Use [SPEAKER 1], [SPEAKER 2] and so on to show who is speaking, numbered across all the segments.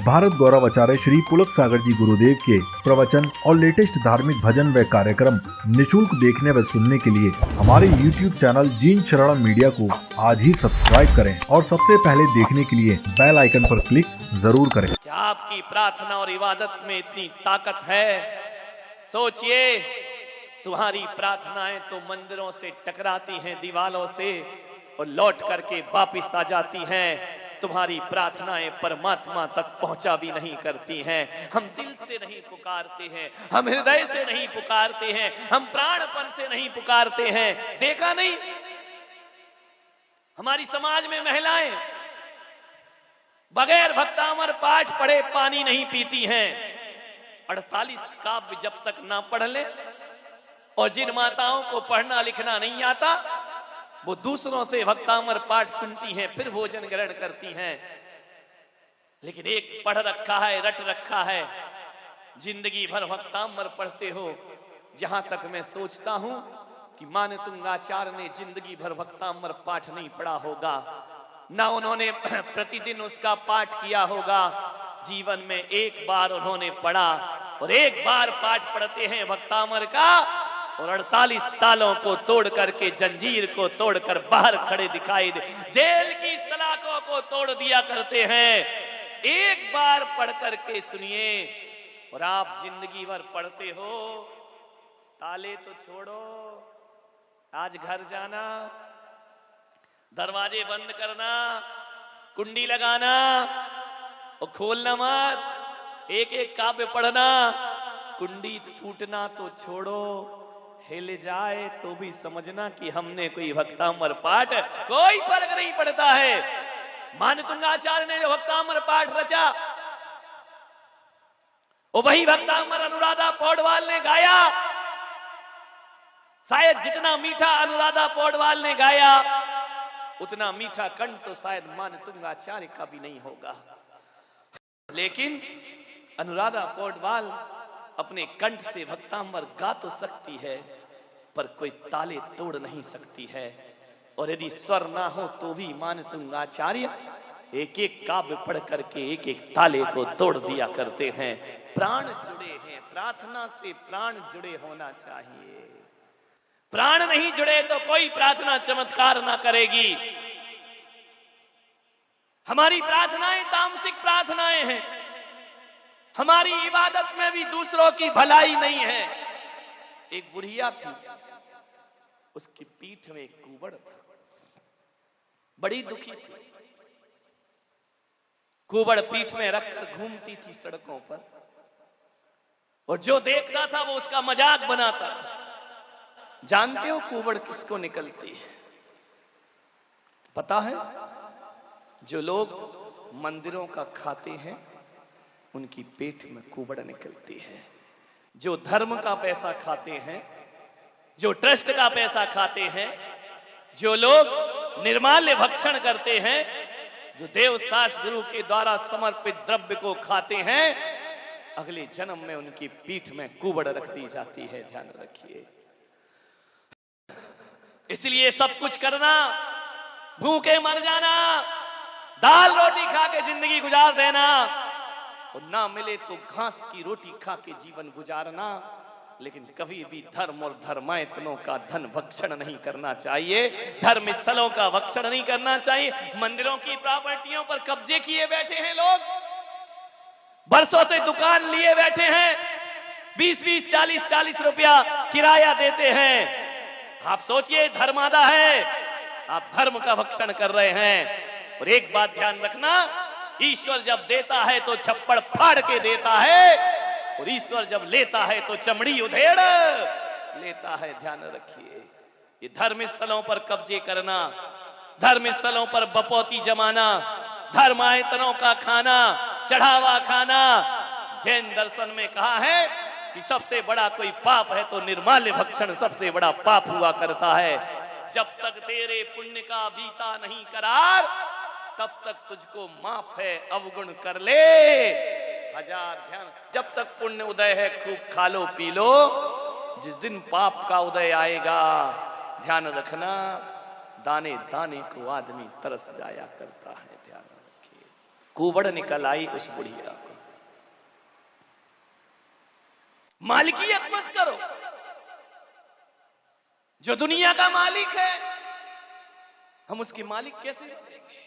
[SPEAKER 1] भारत गौरव आचार्य श्री पुलक सागर जी गुरुदेव के प्रवचन और लेटेस्ट धार्मिक भजन व कार्यक्रम निशुल्क देखने व सुनने के लिए हमारे YouTube चैनल जीन शरण मीडिया को आज ही सब्सक्राइब करें और सबसे पहले देखने के लिए बेल आइकन पर क्लिक जरूर करें।
[SPEAKER 2] क्या आपकी प्रार्थना और इबादत में इतनी ताकत है? सोचिए, तुम्हारी प्रार्थनाएं तो मंदिरों से टकराती हैं, दीवालों से, और लौट करके वापिस आ जाती हैं। तुम्हारी प्रार्थनाएं परमात्मा तक पहुंचा भी नहीं करती हैं। हम दिल से नहीं पुकारते हैं, हम हृदय से नहीं पुकारते हैं, हम प्राणपन से नहीं पुकारते हैं। देखा नहीं, हमारी समाज में महिलाएं बगैर भक्तामर पाठ पढ़े पानी नहीं पीती हैं। 48 काव्य जब तक ना पढ़ ले, और जिन माताओं को पढ़ना लिखना नहीं आता वो दूसरों से भक्तामर पाठ सुनती हैं, फिर भोजन ग्रहण करती हैं। लेकिन एक पढ़ रखा है, रट रखा है, जिंदगी भर भक्तामर पढ़ते हो। जहां तक मैं सोचता हूं कि मानतुंगाचार्य ने जिंदगी भर भक्तामर पाठ नहीं पढ़ा होगा, ना उन्होंने प्रतिदिन उसका पाठ किया होगा। जीवन में एक बार उन्होंने पढ़ा, और एक बार पाठ पढ़ते हैं भक्तामर का, और 48 तालों को तोड़ करके, जंजीर को तोड़कर बाहर खड़े दिखाई दे, जेल की सलाखों को तोड़ दिया करते हैं। एक बार पढ़ करके सुनिए। और आप जिंदगी भर पढ़ते हो, ताले तो छोड़ो, आज घर जाना, दरवाजे बंद करना, कुंडी लगाना और खोलना मत। एक एक काव्य पढ़ना, कुंडी टूटना तो छोड़ो, हिल जाए तो भी समझना कि हमने कोई भक्तामर पाठ, कोई फर्क नहीं पड़ता है। मानतुंगाचार्य ने जो भक्तामर पाठ रचा, वो वही भक्तामर अनुराधा पौडवाल ने गाया। शायद जितना मीठा अनुराधा पौडवाल ने गाया, उतना मीठा कंठ तो शायद मानतुंगाचार्य का भी नहीं होगा। लेकिन अनुराधा पौडवाल अपने कंठ से भक्तामर गा तो सकती है, पर कोई ताले तोड़ नहीं सकती है। और यदि स्वर ना हो तो भी मानतुंगाचार्य एक एक काव्य पढ़ करके एक एक ताले को तोड़ दिया करते हैं। प्राण जुड़े हैं, प्रार्थना से प्राण जुड़े होना चाहिए। प्राण नहीं जुड़े तो कोई प्रार्थना चमत्कार ना करेगी। हमारी प्रार्थनाएं तामसिक प्रार्थनाएं हैं। हमारी इबादत में भी दूसरों की भलाई नहीं है। एक बुढ़िया थी, उसकी पीठ में एक कुबड़ था, बड़ी दुखी थी। कुबड़ पीठ में रखकर घूमती थी सड़कों पर, और जो देखता था वो उसका मजाक बनाता था। जानते हो कुबड़ किसको निकलती है? पता है? जो लोग मंदिरों का खाते हैं उनकी पेट में कुबड़ निकलती है। जो धर्म का पैसा खाते हैं, जो ट्रस्ट का पैसा खाते हैं, जो लोग निर्माल्य भक्षण करते हैं, जो देव शास्त्र गुरु के द्वारा समर्पित द्रव्य को खाते हैं, अगले जन्म में उनकी पीठ में कुबड़ रख दी जाती है। ध्यान रखिए। इसलिए सब कुछ करना, भूखे मर जाना, दाल रोटी खा के जिंदगी गुजार देना, और ना मिले तो घास की रोटी खा के जीवन गुजारना। लेकिन कभी भी धर्म और धर्मायतनों का धन भक्षण नहीं करना चाहिए, धर्म स्थलों का भक्षण नहीं करना चाहिए। मंदिरों की प्रॉपर्टियों पर कब्जे किए बैठे हैं लोग, बरसों से दुकान लिए बैठे हैं, 20-20, 40-40 रुपया किराया देते हैं। आप सोचिए, धर्म आधा है, आप धर्म का भक्षण कर रहे हैं। और एक बात ध्यान रखना, ईश्वर जब देता है तो छप्पड़ फाड़ के देता है, और ईश्वर जब लेता है तो चमड़ी उधेड़ लेता है। ध्यान रखिए। ये धर्म स्थलों पर कब्जे करना, धर्म स्थलों पर बपौती जमाना, धर्मायतनों का खाना, चढ़ावा खाना, जैन दर्शन में कहा है कि सबसे बड़ा कोई पाप है तो निर्माल्य भक्षण सबसे बड़ा पाप हुआ करता है। जब तक तेरे पुण्य का बीता नहीं करार, तब तक तुझको माफ है, अवगुण कर ले हजार। ध्यान, जब तक पुण्य उदय है खूब खा लो पी लो, जिस दिन पाप का उदय आएगा, ध्यान रखना, दाने दाने को आदमी तरस जाया करता है। ध्यान रखिए। कुबड़ निकल आई उस बुढ़िया को। मालिकियत मत करो। जो दुनिया का मालिक है हम उसके मालिक कैसे देंगे?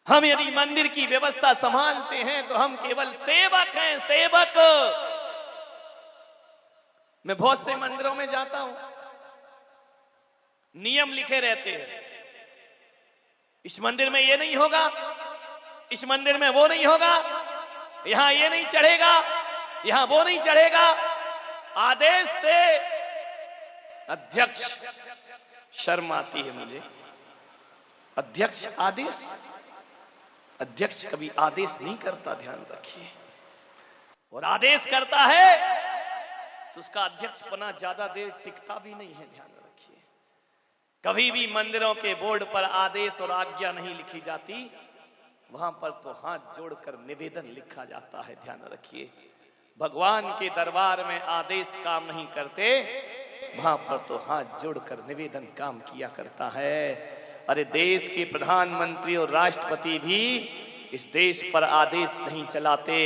[SPEAKER 2] हम यदि मंदिर की व्यवस्था संभालते हैं तो हम केवल सेवक हैं, सेवक। मैं बहुत से मंदिरों में जाता हूं, नियम लिखे रहते हैं, इस मंदिर में ये नहीं होगा, इस मंदिर में वो नहीं होगा, यहां ये नहीं चढ़ेगा, यहां वो नहीं चढ़ेगा। आदेश से अध्यक्ष, शर्म आती है मुझे, अध्यक्ष आदेश, अध्यक्ष कभी आदेश नहीं करता, ध्यान रखिए। और आदेश करता है तो उसका अध्यक्ष पना ज्यादा देर टिकता भी नहीं है, ध्यान रखिए। कभी भी मंदिरों के बोर्ड पर आदेश और आज्ञा नहीं लिखी जाती, वहां पर तो हाथ जोड़कर निवेदन लिखा जाता है, ध्यान रखिए। भगवान के दरबार में आदेश काम नहीं करते, वहां पर तो हाथ जोड़कर निवेदन काम किया करता है। अरे देश के प्रधानमंत्री और राष्ट्रपति भी इस देश पर आदेश नहीं चलाते।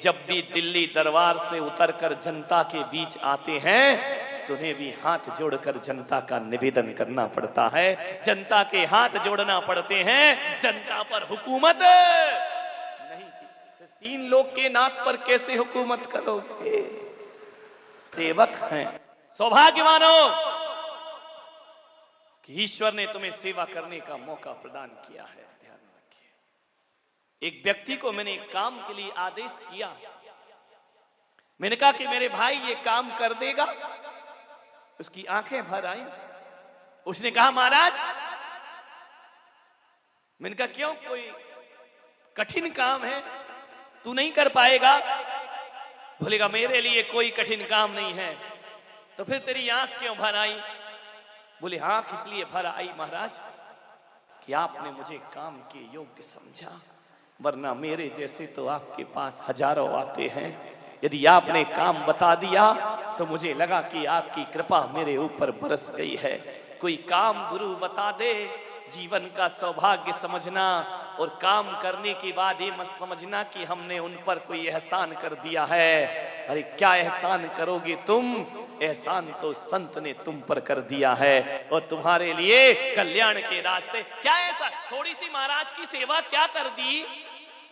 [SPEAKER 2] जब भी दिल्ली दरबार से उतरकर जनता के बीच आते हैं तो उन्हें भी हाथ जोड़कर जनता का निवेदन करना पड़ता है, जनता के हाथ जोड़ना पड़ते हैं। जनता पर हुकूमत नहीं की, तीन लोग के नाथ पर कैसे हुकूमत करोगे? सेवक हैं। सौभाग्यवानो कि ईश्वर ने तुम्हें सेवा करने का मौका प्रदान किया है, ध्यान रखिए। एक व्यक्ति को मैंने एक काम के लिए आदेश किया, मैंने कहा कि मेरे भाई ये काम कर देगा। उसकी आंखें भर आई, उसने कहा महाराज। मैंने कहा क्यों, कोई कठिन काम है, तू नहीं कर पाएगा? बोलेगा मेरे लिए कोई कठिन काम नहीं है। तो फिर तेरी आंख क्यों भर आई? बोले आंख इसलिए भर आई महाराज कि आपने मुझे काम के योग्य समझा, वरना मेरे जैसे तो आपके पास हजारों आते हैं। यदि आपने काम बता दिया तो मुझे लगा कि आपकी कृपा मेरे ऊपर बरस गई है। कोई काम गुरु बता दे, जीवन का सौभाग्य समझना, और काम करने के बाद ये मत समझना कि हमने उन पर कोई एहसान कर दिया है। अरे क्या एहसान करोगे तुम? एहसान तो संत ने तुम पर कर दिया है और तुम्हारे लिए कल्याण के रास्ते। क्या ऐसा थोड़ी सी महाराज की सेवा क्या कर दी?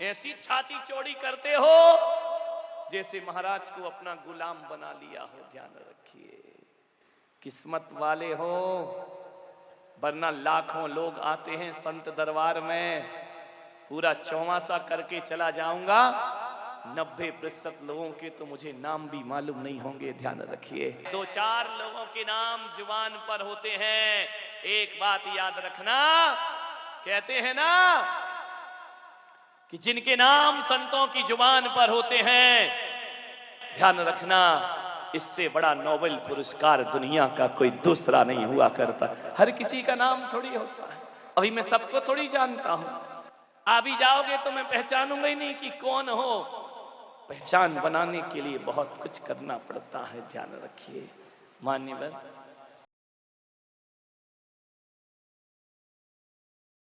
[SPEAKER 2] ऐसी छाती चौड़ी करते हो जैसे महाराज को अपना गुलाम बना लिया हो, ध्यान रखिए। किस्मत वाले हो, वरना लाखों लोग आते हैं संत दरबार में, पूरा चौमासा करके चला जाऊंगा, 90% लोगों के तो मुझे नाम भी मालूम नहीं होंगे, ध्यान रखिए। 2-4 लोगों के नाम जुबान पर होते हैं। एक बात याद रखना, कहते हैं ना कि जिनके नाम संतों की जुबान पर होते हैं, ध्यान रखना, इससे बड़ा नोबेल पुरस्कार दुनिया का कोई दूसरा नहीं हुआ करता। हर किसी का नाम थोड़ी होता है। अभी मैं सबको थोड़ी जानता हूं, आ भी जाओगे तो मैं पहचानूंगा ही नहीं कि कौन हो। पहचान बनाने के लिए बहुत कुछ करना पड़ता है, ध्यान रखिए। मान्यवर